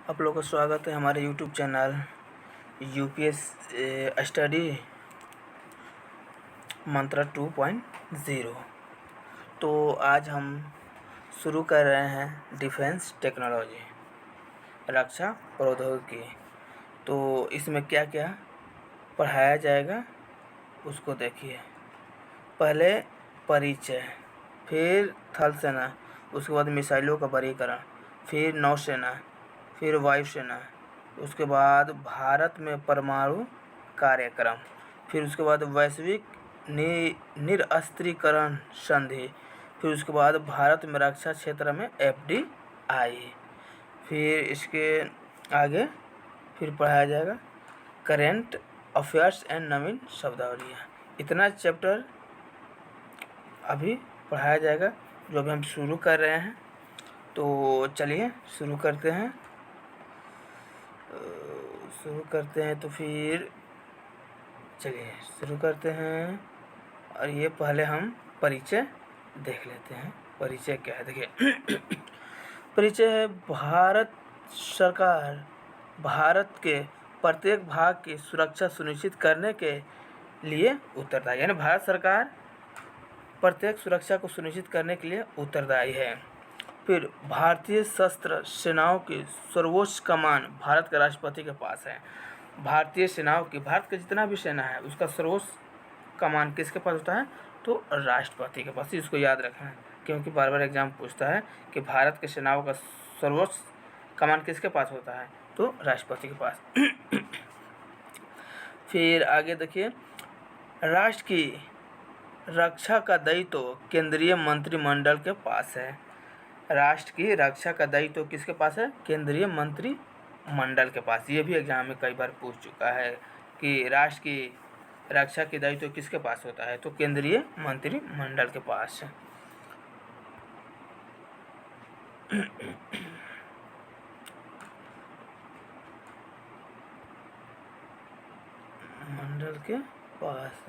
आप लोगों का स्वागत है हमारे यूट्यूब चैनल यूपीएस स्टडी मंत्रा 2.0। तो आज हम शुरू कर रहे हैं डिफेंस टेक्नोलॉजी, रक्षा प्रौद्योगिकी। तो इसमें क्या क्या पढ़ाया जाएगा उसको देखिए। पहले परिचय, फिर थल सेना, उसके बाद मिसाइलों का वर्गीकरण, फिर नौसेना, फिर वायुसेना, उसके बाद भारत में परमाणु कार्यक्रम, फिर उसके बाद वैश्विक निरस्त्रीकरण संधि, फिर उसके बाद भारत में रक्षा क्षेत्र में एफडीआई, फिर इसके आगे फिर पढ़ाया जाएगा करेंट अफेयर्स एंड नवीन शब्दावलियाँ। इतना चैप्टर अभी पढ़ाया जाएगा जो अभी हम शुरू कर रहे हैं। तो चलिए शुरू करते हैं। तो फिर चलिए शुरू करते हैं। और ये पहले हम परिचय देख लेते हैं। परिचय क्या है देखिए। परिचय है भारत सरकार भारत के प्रत्येक भाग की सुरक्षा सुनिश्चित करने के लिए उत्तरदायी, यानी भारत सरकार प्रत्येक सुरक्षा को सुनिश्चित करने के लिए उत्तरदायी है। फिर भारतीय सशस्त्र सेनाओं की सर्वोच्च कमान भारत के राष्ट्रपति के पास है। भारतीय सेनाओं की, भारत का जितना भी सेना है उसका सर्वोच्च कमान किसके पास होता है? तो राष्ट्रपति के पास। इसको याद रखना है क्योंकि बार बार एग्जाम पूछता है कि भारत के सेनाओं का सर्वोच्च कमान किसके पास होता है? तो राष्ट्रपति के पास। फिर आगे देखिए, राष्ट्र की रक्षा का दायित्व केंद्रीय मंत्रिमंडल के पास है। राष्ट्र की रक्षा का दायित्व किसके पास है? केंद्रीय मंत्रिमंडल के पास। ये भी एग्जाम में कई बार पूछ चुका है कि राष्ट्र की रक्षा की दायित्व किसके पास होता है? तो केंद्रीय मंत्रिमंडल के पास। मंडल के पास।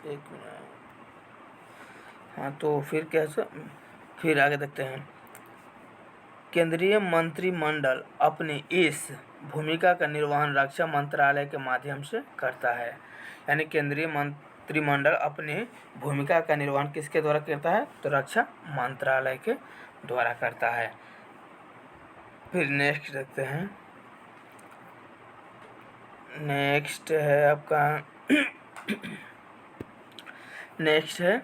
एक मिनट। हाँ, तो फिर आगे देखते हैं। केंद्रीय मंत्रिमंडल अपनी इस भूमिका का निर्वहन रक्षा मंत्रालय के माध्यम से करता है। यानी केंद्रीय मंत्रिमंडल अपनी भूमिका का निर्वहन किसके द्वारा करता है? तो रक्षा मंत्रालय के द्वारा करता है। फिर नेक्स्ट देखते हैं। नेक्स्ट है आपका नेक्स्ट है,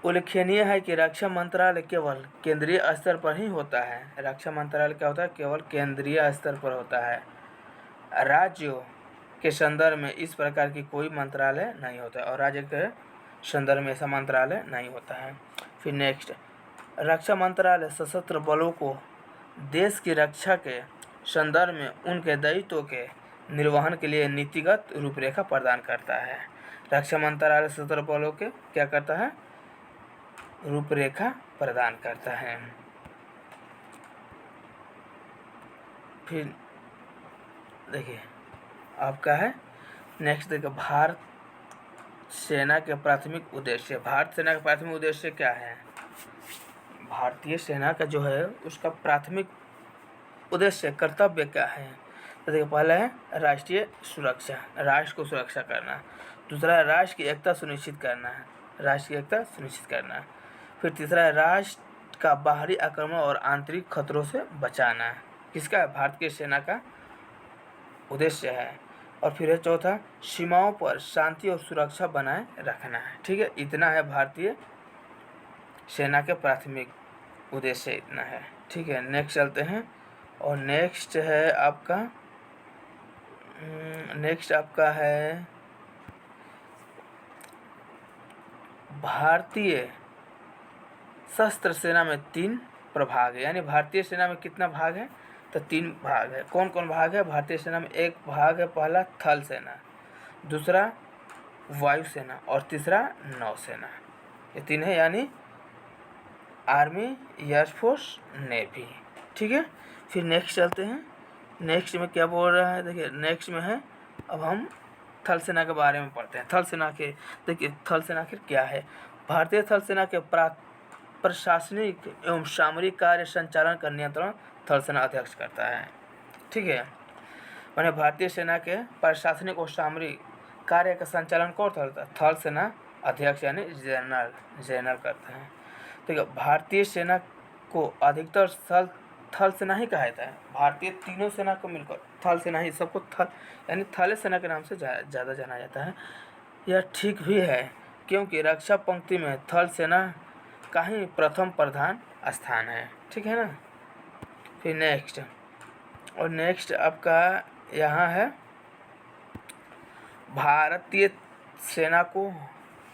उल्लेखनीय है कि रक्षा मंत्रालय केवल केंद्रीय स्तर पर ही होता है। रक्षा मंत्रालय क्या होता है? केवल केंद्रीय स्तर पर होता है। राज्यों के संदर्भ में इस प्रकार की कोई मंत्रालय नहीं होता है और राज्य के संदर्भ में ऐसा मंत्रालय नहीं होता है। फिर नेक्स्ट, रक्षा मंत्रालय सशस्त्र बलों को देश की रक्षा के संदर्भ में उनके दायित्वों के निर्वहन के लिए नीतिगत रूपरेखा प्रदान करता है। रक्षा मंत्रालय सशस्त्र बलों के क्या करता है? रूपरेखा प्रदान करता है। फिर देखिए आपका है नेक्स्ट देखिए, भारत सेना के प्राथमिक उद्देश्य। भारत सेना का प्राथमिक उद्देश्य क्या है? भारतीय सेना का जो है उसका प्राथमिक उद्देश्य, कर्तव्य क्या है? तो देखिए, पहला है राष्ट्रीय सुरक्षा, राष्ट्र को सुरक्षा करना। दूसरा है राष्ट्र की एकता सुनिश्चित करना है, राष्ट्र की एकता सुनिश्चित करना। फिर तीसरा है राष्ट्र का बाहरी आक्रमण और आंतरिक खतरों से बचाना। किसका? भारतीय सेना का उद्देश्य है। और फिर है चौथा, सीमाओं पर शांति और सुरक्षा बनाए रखना है। ठीक है, इतना है भारतीय सेना के प्राथमिक उद्देश्य, इतना है। ठीक है, नेक्स्ट चलते हैं। और नेक्स्ट आपका है भारतीय सशस्त्र सेना में 3 प्रभाग है। यानी भारतीय सेना में कितना भाग है? तो 3 भाग है। कौन कौन भाग है भारतीय सेना में? एक भाग है पहला थल सेना, दूसरा वायुसेना और तीसरा नौसेना। ये 3 है, यानी आर्मी, एयरफोर्स, नेवी। ठीक है, फिर नेक्स्ट चलते हैं। नेक्स्ट में क्या बोल रहा है देखिए, नेक्स्ट में है अब हम थल सेना के बारे में पढ़ते हैं। थल सेना के देखिए, थल सेना आखिर क्या है? भारतीय थल सेना के प्रशासनिक एवं सामरिक कार्य संचालन का नियंत्रण थल सेना अध्यक्ष करता है। ठीक है, मैंने भारतीय सेना के प्रशासनिक और सामरिक कार्य का संचालन कौन करता है? थल सेना अध्यक्ष यानी जनरल करते हैं। ठीक है, भारतीय सेना को अधिकतर थल सेना ही कहा जाता है। भारतीय तीनों सेना को मिलकर थल सेना ही, सबको थल यानी थल सेना के नाम से ज़्यादा जाना जाता है। यह ठीक भी है, क्योंकि रक्षा पंक्ति में थल सेना का ही प्रथम प्रधान स्थान है। ठीक है ना। फिर नेक्स्ट आपका यहाँ है, भारतीय सेना को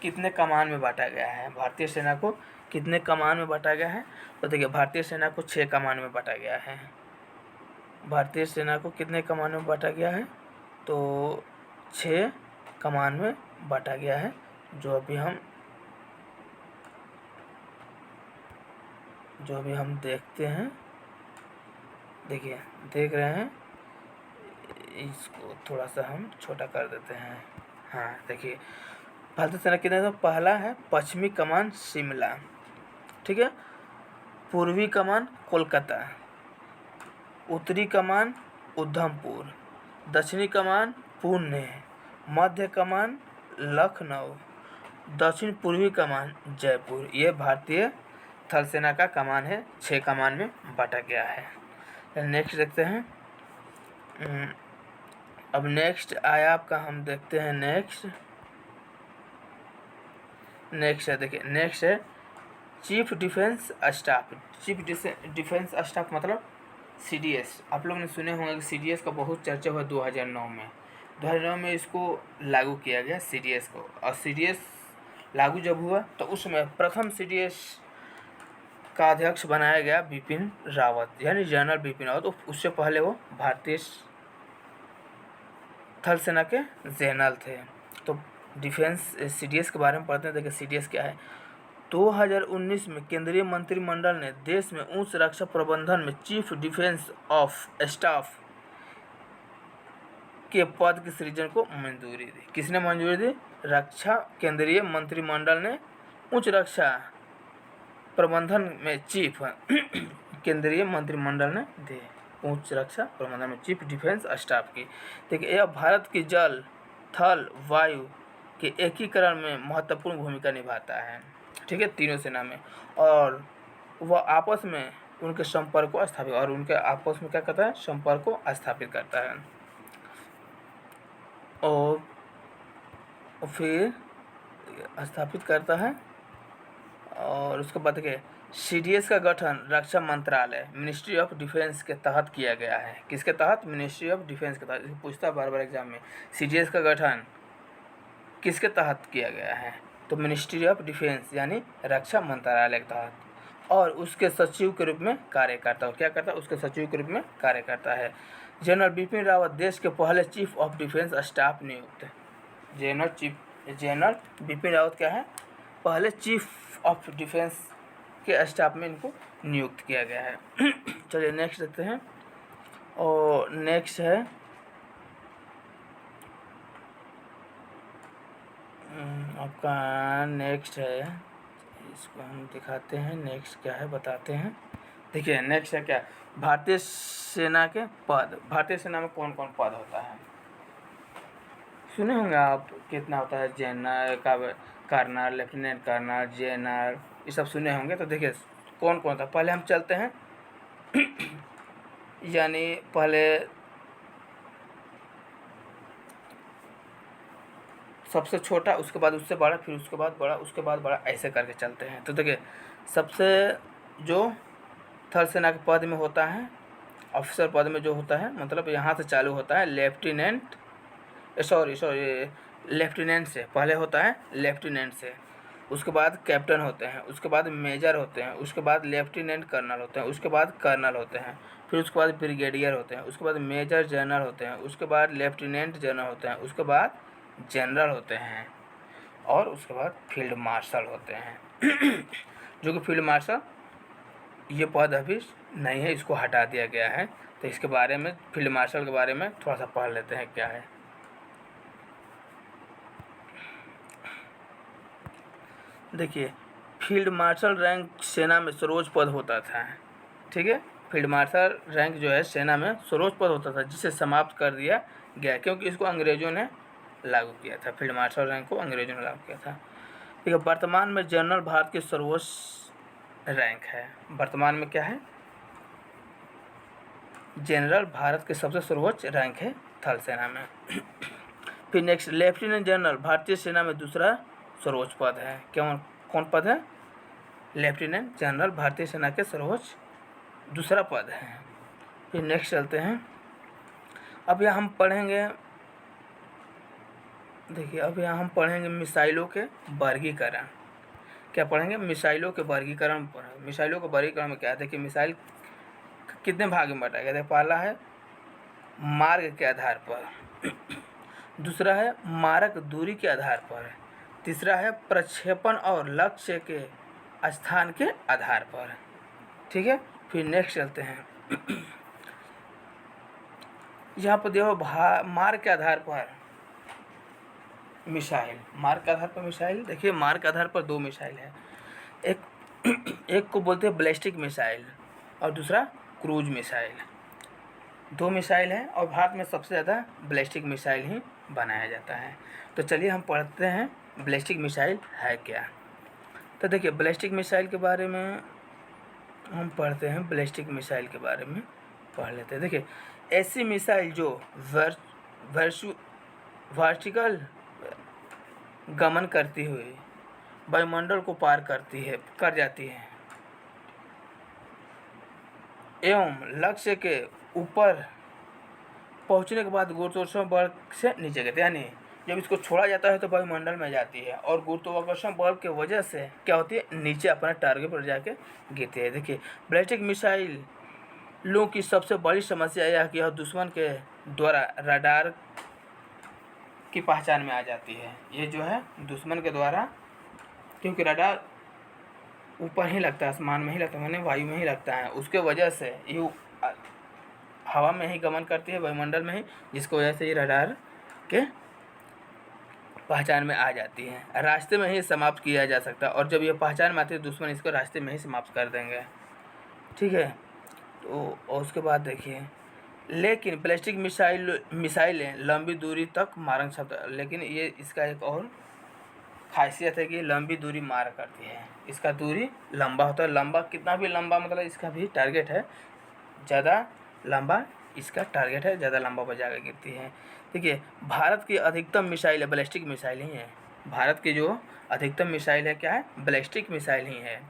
कितने कमान में बांटा गया है? भारतीय सेना को कितने कमान में बांटा गया है? तो देखिए, भारतीय सेना को 6 कमान में बांटा गया है। भारतीय सेना को कितने कमान में बांटा गया है? तो 6 कमान में बांटा गया है, जो अभी हम देखते हैं। देखिए, देख रहे हैं, इसको थोड़ा सा हम छोटा कर देते हैं। हाँ, देखिए, भारतीय सेना कितने, तो पहला है पश्चिमी कमान शिमला, ठीक है, पूर्वी कमान कोलकाता, उत्तरी कमान उधमपुर, दक्षिणी कमान पुणे, मध्य कमान लखनऊ, दक्षिण पूर्वी कमान जयपुर। ये भारतीय थल सेना का कमान है, 6 कमान में बांटा गया है। नेक्स्ट देखते हैं। अब नेक्स्ट आया आपका, हम देखते हैं नेक्स्ट है, देखिए नेक्स्ट है chief defence staff. Chief defence staff मतलब CDS। आप लोग ने सुने होंगे कि CDS का बहुत चर्चा हुआ 2009 में। 2009 में इसको लागू किया गया CDS को, और CDS लागू जब हुआ तो उसमें प्रथम CDS का अध्यक्ष बनाया गया बिपिन रावत, यानी जनरल बिपिन रावत। उससे पहले वो भारतीय थल सेना के जनरल थे। तो डिफेंस CDS के बारे में पढ़ते हैं। देखिए, CDS क्या है। 2019 में केंद्रीय मंत्रिमंडल ने देश में उच्च रक्षा प्रबंधन में चीफ डिफेंस ऑफ स्टाफ के पद के सृजन को मंजूरी दी। किसने मंजूरी दी? केंद्रीय मंत्रिमंडल ने उच्च रक्षा प्रबंधन में चीफ केंद्रीय मंत्रिमंडल ने दी उच्च रक्षा प्रबंधन में चीफ डिफेंस स्टाफ की। देखिए, यह भारत की जल, थल, वायु के एकीकरण में महत्वपूर्ण भूमिका निभाता है। ठीक है, तीनों सेना में, और वह आपस में उनके संपर्क को स्थापित, और उनके आपस में क्या करता है? संपर्क को स्थापित करता है। और फिर स्थापित करता है, और उसके बाद देखिए, CDS का गठन रक्षा मंत्रालय, मिनिस्ट्री ऑफ डिफेंस के तहत किया गया है। किसके तहत? मिनिस्ट्री ऑफ डिफेंस के तहत। इसको पूछता है बार एग्जाम में, CDS का गठन किसके तहत किया गया है? तो मिनिस्ट्री ऑफ डिफेंस यानी रक्षा मंत्रालय के तहत, और उसके सचिव के रूप में कार्य करता है। क्या करता है? उसके सचिव के रूप में कार्य करता है। जनरल बिपिन रावत देश के पहले चीफ ऑफ डिफेंस स्टाफ नियुक्त। जनरल बिपिन रावत क्या है? पहले चीफ ऑफ डिफेंस के स्टाफ में इनको नियुक्त किया गया है। चलिए नेक्स्ट देखते हैं। और नेक्स्ट है आपका, नेक्स्ट है, इसको हम दिखाते हैं। नेक्स्ट क्या है बताते हैं। देखिए, नेक्स्ट है क्या? भारतीय सेना के पद। भारतीय सेना में कौन कौन पद होता है? सुने होंगे आप, कितना होता है? General, colonel, lieutenant colonel, general, ये सब सुने होंगे। तो देखिए कौन कौन था। पहले हम चलते हैं यानी पहले सबसे छोटा, उसके बाद उससे बड़ा, फिर उसके बाद बड़ा, उसके बाद बड़ा, ऐसे करके चलते हैं। तो देखिए, सबसे जो थल सेना के पद में होता है, ऑफिसर पद में जो होता है, मतलब यहाँ से चालू होता है लेफ्टिनेंट से पहले होता है लेफ्टिनेंट से, उसके बाद कैप्टन होते हैं, उसके बाद मेजर होते हैं, उसके बाद लेफ्टिनेंट कर्नल होते हैं, उसके बाद कर्नल होते हैं, फिर उसके बाद ब्रिगेडियर होते हैं, उसके बाद मेजर जनरल होते हैं, उसके बाद लेफ्टिनेंट जनरल होते हैं, उसके बाद जनरल होते हैं, और उसके बाद फील्ड मार्शल होते हैं। जो कि फील्ड मार्शल ये पद अभी नहीं है, इसको हटा दिया गया है। तो इसके बारे में, फील्ड मार्शल के बारे में थोड़ा सा पढ़ लेते हैं क्या है। देखिए, फील्ड मार्शल रैंक सेना में सर्वोच्च पद होता था। ठीक है, फील्ड मार्शल रैंक जो है सेना में सर्वोच्च पद होता था, जिसे समाप्त कर दिया गया क्योंकि इसको अंग्रेजों ने लागू किया था। फील्ड मार्शल रैंक को अंग्रेजों ने लागू किया था। ठीक है, वर्तमान में जनरल भारत की सर्वोच्च रैंक है। वर्तमान में क्या है? जनरल भारत के सबसे सर्वोच्च रैंक है थल सेना में। फिर नेक्स्ट, लेफ्टिनेंट जनरल भारतीय सेना में दूसरा सर्वोच्च पद है। कौन पद है? लेफ्टिनेंट जनरल भारतीय सेना के सर्वोच्च दूसरा पद है। फिर नेक्स्ट चलते हैं। अब यहाँ हम पढ़ेंगे, देखिए अब यहाँ हम पढ़ेंगे मिसाइलों के वर्गीकरण। क्या पढ़ेंगे? मिसाइलों के वर्गीकरण पढ़ेंगे। मिसाइलों के वर्गीकरण में क्या है? देखिए मिसाइल कितने भाग में बांटा गया है? पहला है मार्ग के आधार पर, दूसरा है मारक दूरी के आधार पर, तीसरा है प्रक्षेपण और लक्ष्य के स्थान के आधार पर। ठीक है, फिर नेक्स्ट चलते हैं। यहाँ पर देखो मार्ग के आधार पर मिसाइल, मार्ग के आधार पर मिसाइल। देखिए मार्ग के आधार पर दो मिसाइल है, एक को बोलते हैं बैलिस्टिक मिसाइल और दूसरा क्रूज मिसाइल। दो मिसाइल हैं और भारत में सबसे ज़्यादा बैलिस्टिक मिसाइल ही बनाया जाता है। तो चलिए हम पढ़ते हैं बैलिस्टिक मिसाइल है क्या। तो देखिए बैलिस्टिक मिसाइल के बारे में हम पढ़ते हैं, बैलिस्टिक मिसाइल के बारे में पढ़ लेते हैं। देखिए ऐसी मिसाइल जो वर्टिकल गमन करती हुई वायुमंडल को पार कर जाती है एवं लक्ष्य के ऊपर पहुंचने के बाद गुरुत्वाकर्षण बल से नीचे गिरती है। यानी जब इसको छोड़ा जाता है तो वायुमंडल में जाती है और गुरुत्वाकर्षण बल के वजह से क्या होती है? नीचे अपने टारगेट पर जाके गिरती है। देखिए बैलिस्टिक मिसाइलों की सबसे बड़ी समस्या यह है कि यह दुश्मन के द्वारा रडार की पहचान में आ जाती है। ये जो है दुश्मन के द्वारा, क्योंकि रडार ऊपर ही लगता है, आसमान में ही लगता है, माने वायु में ही लगता है, उसके वजह से ये हवा में ही गमन करती है, वायुमंडल में ही, जिसकी वजह से ये रडार के पहचान में आ जाती है। रास्ते में ही समाप्त किया जा सकता है और जब ये पहचान में आती है दुश्मन इसको रास्ते में ही समाप्त कर देंगे। ठीक है, तो और उसके बाद देखिए, लेकिन बैलिस्टिक मिसाइलें लंबी दूरी तक मारक क्षमता, लेकिन ये इसका एक और खासियत है कि लंबी दूरी मार करती है। इसका दूरी लंबा होता है, लंबा कितना भी लंबा मतलब इसका भी टारगेट है, ज़्यादा लंबा इसका टारगेट है, ज़्यादा लंबा पर जाकर गिरती है। देखिए भारत की अधिकतम मिसाइल बैलिस्टिक मिसाइल ही है। भारत की जो अधिकतम मिसाइल है क्या है? बैलिस्टिक मिसाइल ही है।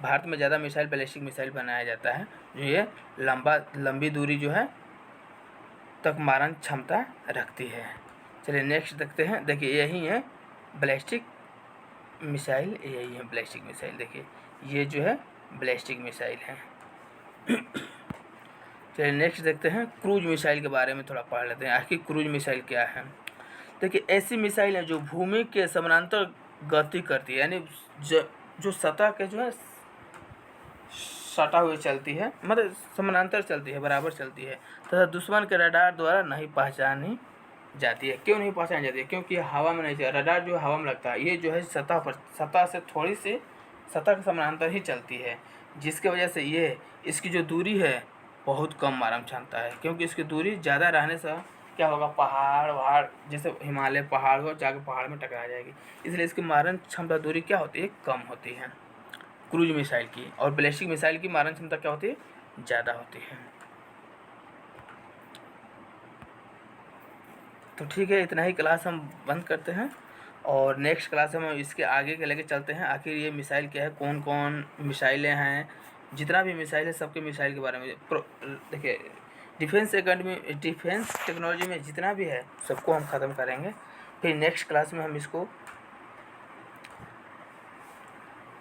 भारत में ज़्यादा मिसाइल बैलिस्टिक मिसाइल बनाया जाता है जो ये लंबी दूरी जो है तक मारक क्षमता रखती है। चलिए नेक्स्ट देखते हैं। देखिए यही है बैलिस्टिक मिसाइल, यही है बैलिस्टिक मिसाइल। देखिए ये जो है बैलिस्टिक मिसाइल है। चलिए नेक्स्ट देखते हैं, क्रूज मिसाइल के बारे में थोड़ा पढ़ लेते हैं। आखिर क्रूज मिसाइल क्या है? देखिए ऐसी मिसाइल है जो भूमि के समानांतर गति करती है, यानी जो सतह के जो है सटा हुई चलती है, मतलब समानांतर चलती है, बराबर चलती है, तथा दुश्मन के रडार द्वारा नहीं पहचानी जाती है। क्यों नहीं पहचानी जाती है? क्योंकि हवा में नहीं चलती। रडार जो हवा में लगता है, ये जो है सतह से थोड़ी सी सतह के समानांतर ही चलती है, जिसके वजह से ये इसकी जो दूरी है बहुत कम मारक क्षमता है। क्योंकि इसकी दूरी ज़्यादा रहने से क्या होगा? पहाड़ जैसे हिमालय पहाड़ हो, जाकर पहाड़ में टकरा जाएगी, इसलिए इसकी मारक क्षमता दूरी क्या होती है? कम होती है क्रूज मिसाइल की। और बैलिस्टिक मिसाइल की मारक क्षमता क्या होती है? ज़्यादा होती है। तो ठीक है, इतना ही क्लास हम बंद करते हैं और नेक्स्ट क्लास में हम इसके आगे के लेके चलते हैं। आखिर ये मिसाइल क्या है, कौन कौन मिसाइलें हैं, जितना भी मिसाइल है सबके मिसाइल के बारे में देखिए डिफेंस टेक्नोलॉजी में जितना भी है सबको हम ख़त्म करेंगे। फिर नेक्स्ट क्लास में हम इसको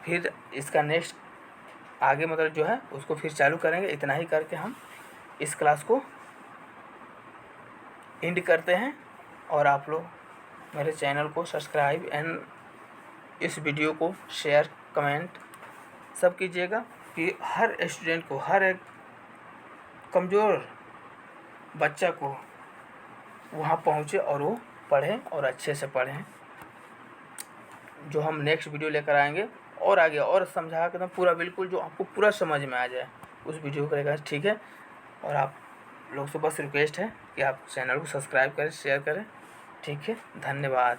फिर इसका नेक्स्ट आगे मतलब जो है उसको फिर चालू करेंगे। इतना ही करके हम इस क्लास को एंड करते हैं और आप लोग मेरे चैनल को सब्सक्राइब एंड इस वीडियो को शेयर कमेंट सब कीजिएगा कि हर स्टूडेंट को, हर एक कमज़ोर बच्चा को वहाँ पहुँचे और वो पढ़ें और अच्छे से पढ़ें। जो हम नेक्स्ट वीडियो लेकर आएंगे और आगे और समझा के एकदम पूरा बिल्कुल जो आपको पूरा समझ में आ जाए उस वीडियो को करेगा, ठीक है। और आप लोग से बस रिक्वेस्ट है कि आप चैनल को सब्सक्राइब करें, शेयर करें, ठीक है। धन्यवाद।